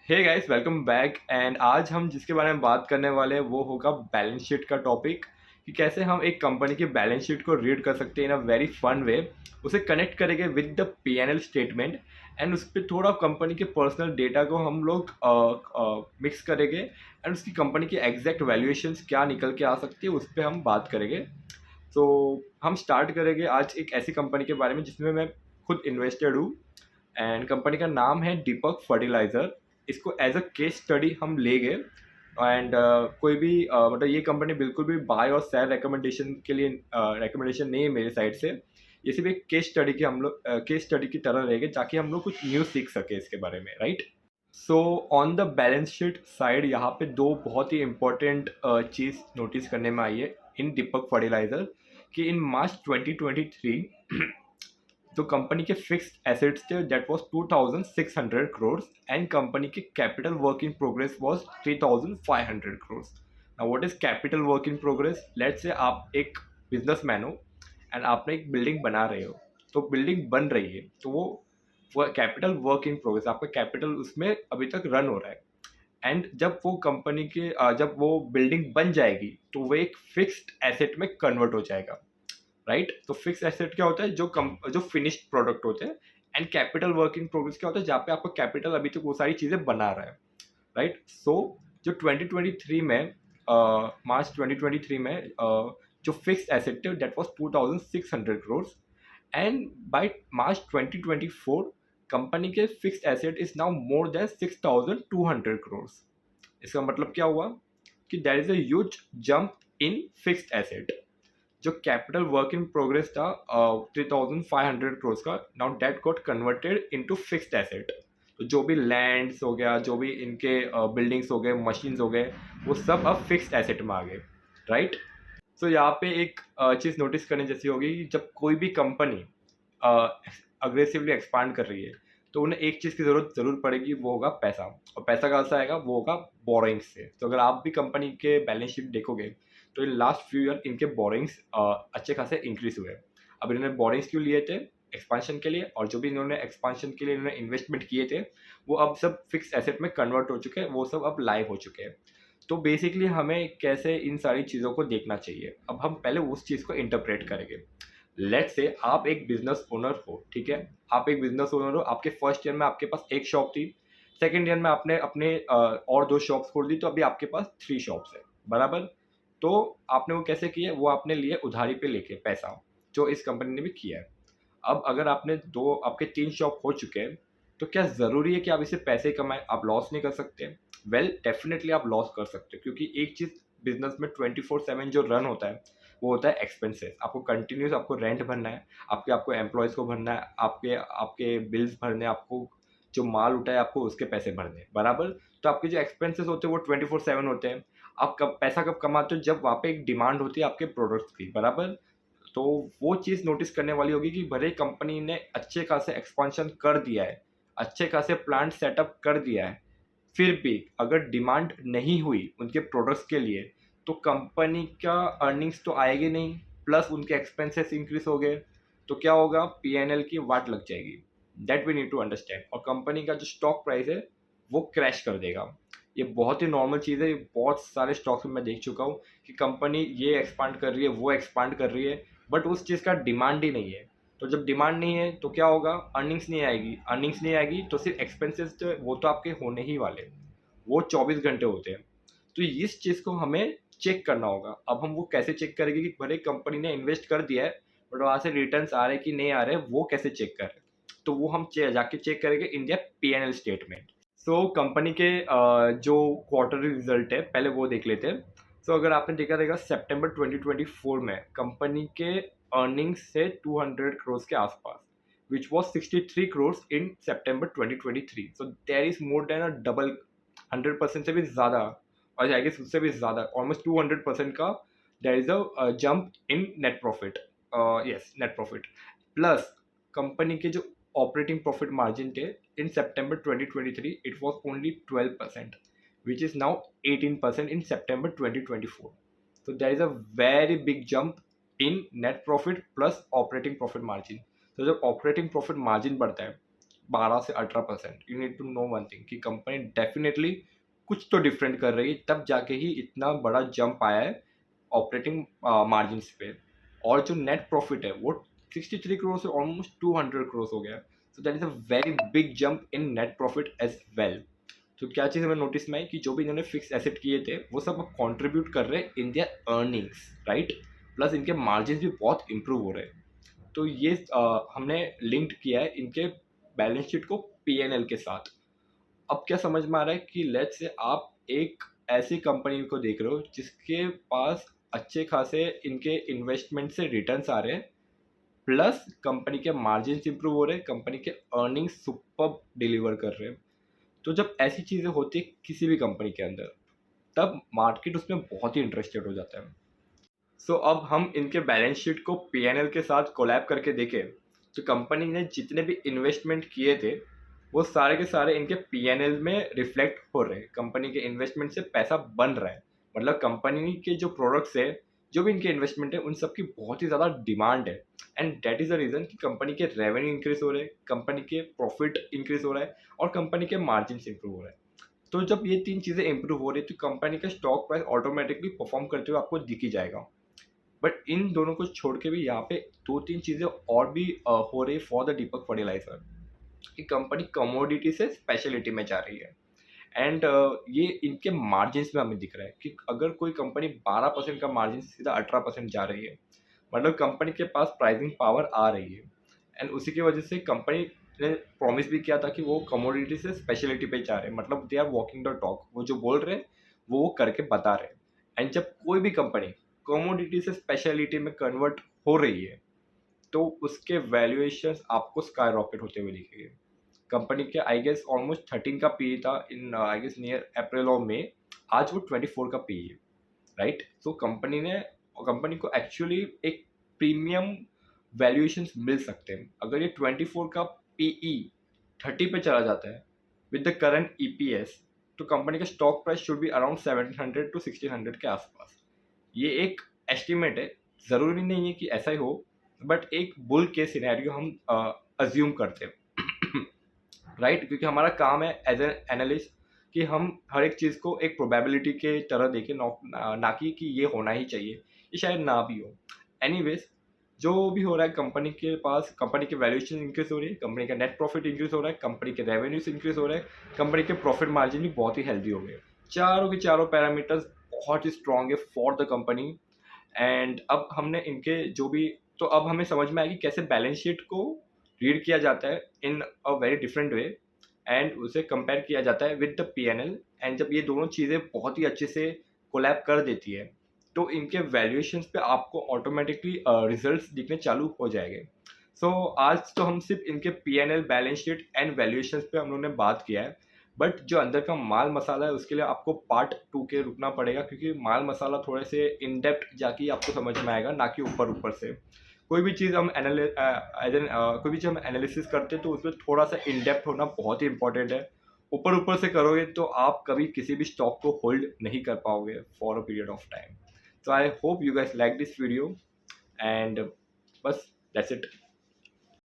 Hey guys, welcome back. And आज हम जिसके बारे में बात करने वाले हैं वो होगा बैलेंस शीट का टॉपिक, कि कैसे हम एक कंपनी की बैलेंस शीट को रीड कर सकते हैं इन अ वेरी फन वे। उसे कनेक्ट करेंगे with the PNL statement and उस पर थोड़ा कंपनी के पर्सनल डेटा को हम लोग मिक्स करेंगे एंड उसकी कंपनी की एग्जैक्ट वैल्यूएशंस क्या निकल के आ सकती है उस पर हम बात करेंगे। तो हम स्टार्ट करेंगे आज एक ऐसी कंपनी के बारे में जिसमें मैं खुद इन्वेस्टेड हूँ। एंड कंपनी का नाम है दीपक फर्टिलाइज़र। इसको एज अ केस स्टडी हम लेंगे। एंड कोई भी मतलब ये कंपनी बिल्कुल भी बाय और सेल रिकमेंडेशन के लिए रिकमेंडेशन नहीं है मेरी साइड से। ये सिर्फ एक केस स्टडी की हम लोग केस स्टडी की तरह रहेगा ताकि हम लोग कुछ न्यूज़ सीख सके इसके बारे में, right. So on the balance sheet side यहाँ पे दो बहुत ही इंपॉर्टेंट चीज़ नोटिस करने में आई है इन दीपक फर्टिलाइज़र, कि इन मार्च 2023 तो कंपनी के फिक्स्ड एसेट्स थे that was 2600 crore and company की capital work in progress was 3500 crore. Now what is capital work in progress? Let's say आप एक बिजनेसमैन हो एंड आपने एक बिल्डिंग बना रहे हो। तो बिल्डिंग बन रही है तो वो कैपिटल वर्क इन प्रोग्रेस, आपका कैपिटल उसमें अभी तक रन हो रहा है। एंड जब वो कंपनी के जब वो बिल्डिंग बन जाएगी तो वो एक फिक्स्ड एसेट में कन्वर्ट हो जाएगा, राइट। तो फिक्स एसेट क्या होता है? जो फिनिश्ड प्रोडक्ट होते हैं। And capital work in progress क्या होता है? जहाँ पे आपका कैपिटल अभी तक वो सारी चीजें बना रहा है, राइट। सो जो 2023 में मार्च 2023 में जो फिक्स एसेट थे that was 2600 crore and by March 2024 company के fix asset is now more than 6200 crore. इसका मतलब क्या हुआ? कि there is a huge jump in fixed asset. जो कैपिटल वर्क इन प्रोग्रेस था 3500 करोड़ का, now that got converted into fixed asset. तो जो भी लैंड्स हो गया, जो भी इनके बिल्डिंग्स हो गए, मशीन्स हो गए, वो सब अब फिक्स्ड एसेट में आ गए, राइट। सो यहाँ पे एक चीज़ नोटिस करने जैसी होगी कि जब कोई भी कंपनी अग्रेसिवली एक्सपांड कर रही है तो उन्हें एक चीज़ की ज़रूरत ज़रूर पड़ेगी, वो होगा पैसा। और पैसा कहाँ से आएगा? वो होगा बोरिंग्स से। तो अगर आप भी कंपनी के बैलेंस शीट देखोगे तो इन लास्ट फ्यू ईयर इनके बोरिंग्स अच्छे खासे इंक्रीज हुए। अब इन्होंने बोरिंग्स क्यों लिए थे? एक्सपांशन के लिए। और जो भी इन्होंने एक्सपांशन के लिए इन्होंने इन्वेस्टमेंट किए थे वो अब सब फिक्स एसेट में कन्वर्ट हो चुके हैं, वो सब अब लाइव हो चुके हैं। तो बेसिकली हमें कैसे इन सारी चीज़ों को देखना चाहिए, अब हम पहले उस चीज़ को इंटरप्रेट करेंगे। लेट्स से आप एक बिजनेस ओनर हो, ठीक है। आप एक बिजनेस ओनर हो, आपके फर्स्ट ईयर में आपके पास एक शॉप थी, सेकेंड ईयर में आपने अपने और दो शॉप्स खोल दी, तो अभी आपके पास थ्री शॉप्स है, बराबर। तो आपने वो कैसे किया? वो आपने लिए उधारी पे लेके पैसा, जो इस कंपनी ने भी किया है। अब अगर आपने दो आपके तीन शॉप हो चुके हैं तो क्या ज़रूरी है कि आप इसे पैसे कमाएं? आप लॉस नहीं कर सकते? वेल, डेफिनेटली आप लॉस कर सकते हो, क्योंकि एक चीज़ बिजनेस में 24/7 जो रन होता है वो होता है एक्सपेंसेस। आपको कंटिन्यूस आपको रेंट भरना है, आपके आपको एम्प्लॉयज़ को भरना है, आपके आपके बिल्स भरने हैं, आपको जो माल उठाए आपको उसके पैसे भरने हैं, बराबर। तो आपके जो एक्सपेंसेस होते हैं वो 24/7 होते हैं। आप पैसा कब कमाते हो? जब वहाँ पे एक डिमांड होती है आपके प्रोडक्ट्स की, बराबर। तो वो चीज़ नोटिस करने वाली होगी कि भले कंपनी ने अच्छे खासे एक्सपांशन कर दिया है, अच्छे खासे प्लांट सेटअप कर दिया है, फिर भी अगर डिमांड नहीं हुई उनके प्रोडक्ट्स के लिए तो कंपनी का अर्निंग्स तो आएगी नहीं, प्लस उनके एक्सपेंसेस इंक्रीज हो गए तो क्या होगा? पीएनएल की वाट लग जाएगी। That we need to understand. और कंपनी का जो स्टॉक प्राइस है वो क्रैश कर देगा। ये बहुत ही नॉर्मल चीज़ है, ये बहुत सारे स्टॉक्स में मैं देख चुका हूँ कि कंपनी ये एक्सपांड कर रही है, वो एक्सपांड कर रही है, बट उस चीज़ का डिमांड ही नहीं है। तो जब डिमांड नहीं है तो क्या होगा? अर्निंग्स नहीं आएगी। अर्निंग्स नहीं आएगी तो सिर्फ एक्सपेंसेस वो तो आपके होने ही वाले, वो 24 घंटे होते हैं। तो इस चीज़ को हमें चेक करना होगा। अब हम वो कैसे चेक करेंगे कि भले कंपनी ने इन्वेस्ट कर दिया है बट वहाँ से रिटर्न्स आ रहे कि नहीं आ रहे, वो कैसे चेक करें? तो वो हम जाके चेक करेंगे इन दियर पीएनएल स्टेटमेंट। सो कंपनी के जो क्वार्टरली रिजल्ट है पहले वो देख लेते हैं। सो अगर आपने देखा रहेगा सितंबर 2024 में कंपनी के अर्निंग्स से 200 करोड़ के आसपास, which was 63 crores in September 2023. So there is more than a double, 100% से भी ज़्यादा, और आई गेस उससे भी ज़्यादा, ऑलमोस्ट 200% का there is a jump in net profit. Yes, net profit. Plus company के जो ऑपरेटिंग प्रॉफिट मार्जिन थे in September 2023 it was only 12%, which is now 18% in September 2024. So there is a very big jump in net profit plus operating profit margin. तो जब operating profit margin बढ़ता है 12 से 18%, you need to know one thing कि company definitely कुछ तो different कर रही है, तब जाके ही इतना बड़ा जंप आया है ऑपरेटिंग मार्जिन्स पे। और जो नेट प्रॉफिट है वो 63 करोड़ से ऑलमोस्ट 200 करोड़ हो गया। So that is a very big jump in net profit as well. तो क्या चीज़ हमें नोटिस में आई कि जो भी इन्होंने फिक्स एसेट किए थे वो सब अब कॉन्ट्रीब्यूट कर रहे हैं इन दियर अर्निंग्स, राइट। प्लस इनके मार्जिन भी बहुत इंप्रूव हो रहे हैं। तो ये हमने लिंक्ड किया है इनके बैलेंस शीट को पीएनएल के साथ। अब क्या समझ में आ रहा है कि लेट्स से आप एक ऐसी कंपनी को देख रहे हो जिसके पास अच्छे खासे इनके इन्वेस्टमेंट से रिटर्न्स आ रहे हैं, प्लस कंपनी के मार्जिन इंप्रूव हो रहे हैं, कंपनी के अर्निंग्स सुपर डिलीवर कर रहे हैं। तो जब ऐसी चीज़ें होती है किसी भी कंपनी के अंदर, तब मार्केट उसमें बहुत ही इंटरेस्टेड हो जाता है। सो अब हम इनके बैलेंस शीट को पीएनएल के साथ कोलैब करके देखें तो कंपनी ने जितने भी इन्वेस्टमेंट किए थे वो सारे के सारे इनके पीएनएल में रिफ्लेक्ट हो रहे हैं। कंपनी के इन्वेस्टमेंट से पैसा बन रहा है, मतलब कंपनी के जो प्रोडक्ट्स है, जो भी इनके इन्वेस्टमेंट है, उन सब की बहुत ही ज़्यादा डिमांड है। And that is the reason कि कंपनी के रेवेन्यू इंक्रीज हो रहे हैं, कंपनी के प्रॉफिट इंक्रीज हो रहा है और कंपनी के मार्जिन इंप्रूव हो रहा है। तो जब ये तीन चीज़ें इंप्रूव हो रही है तो कंपनी का स्टॉक प्राइस ऑटोमेटिकली परफॉर्म करते हुए आपको दिख ही जाएगा। बट इन दोनों को छोड़ के भी यहाँ पे दो तीन चीज़ें और भी हो रही फॉर द दीपक फर्टिलाइजर कि कंपनी कमोडिटी से स्पेशलिटी में जा रही है। एंड ये इनके मार्जिन में हमें दिख रहा है कि अगर कोई कंपनी 12% का मार्जिन सीधा 18% जा रही है, मतलब कंपनी के पास प्राइसिंग पावर आ रही है। एंड उसी की वजह से कंपनी ने प्रॉमिस भी किया था कि वो कमोडिटी से स्पेशलिटी पे जा रहे हैं, मतलब they are walking the talk, वो जो बोल रहे हैं वो करके बता रहे हैं। एंड जब कोई भी कंपनी कमोडिटी से स्पेशलिटी में कन्वर्ट हो रही है तो उसके वैल्यूएशंस आपको स्काई रॉकेट होते हुए दिखेंगे। कंपनी के आई गेस ऑलमोस्ट 13 का पी था इन आई गेस नियर अप्रैल और मई, आज वो 24 का पी है, राइट। सो कंपनी को एक्चुअली एक प्रीमियम वैल्यूएशंस मिल सकते हैं अगर ये 24 का पीई 30 पे चला जाता है विद द करंट ईपीएस। तो कंपनी का stock price should be around 700 to 1600 के आसपास। ये एक एस्टिमेट है, ज़रूरी नहीं है कि ऐसा ही हो, बट एक बुल के सिनेरियो हम अज्यूम करते हैं राइट क्योंकि हमारा काम है एज एन एनालिस्ट कि हम हर एक चीज़ को एक प्रोबेबिलिटी के तरह देखें, ना कि ये होना ही चाहिए, ये शायद ना भी हो। एनीवेज, जो भी हो रहा है कंपनी के पास, कंपनी की वैल्यूएशन इंक्रीज हो रही है, कंपनी का नेट प्रॉफिट इंक्रीज हो रहा है, कंपनी के रेवेन्यूज इंक्रीज हो रहे हैं, कंपनी के प्रॉफिट मार्जिन भी बहुत ही हेल्दी हो गए। चारों के चारों पैरामीटर्स बहुत ही स्ट्रॉन्ग है फॉर द कंपनी। एंड अब हमने इनके जो भी, तो अब हमें समझ में आया कि कैसे बैलेंस शीट को रीड किया जाता है in a very different way and उसे कंपेयर किया जाता है विद द पीएनएल। एंड जब ये दोनों चीज़ें बहुत ही अच्छे से कोलैब कर देती है तो इनके वैल्यूएशंस पे आपको ऑटोमेटिकली रिजल्ट्स दिखने चालू हो जाएंगे। सो आज तो हम सिर्फ इनके PNL, balance sheet and valuations पे हम लोगों ने बात किया है, बट जो अंदर का माल मसाला है उसके लिए आपको पार्ट 2 के रुकना पड़ेगा क्योंकि माल मसाला थोड़े से इन डेप्थ जाके ही आपको समझ में आएगा, ना कि ऊपर ऊपर से। कोई भी चीज़ हम कोई भी चीज़ हम एनालिसिस करते हैं तो उसमें थोड़ा सा इन डेप्थ होना बहुत ही इंपॉर्टेंट है। ऊपर ऊपर से करोगे तो आप कभी किसी भी स्टॉक को होल्ड नहीं कर पाओगे for a period of time. So I hope you guys like this video and बस that's it.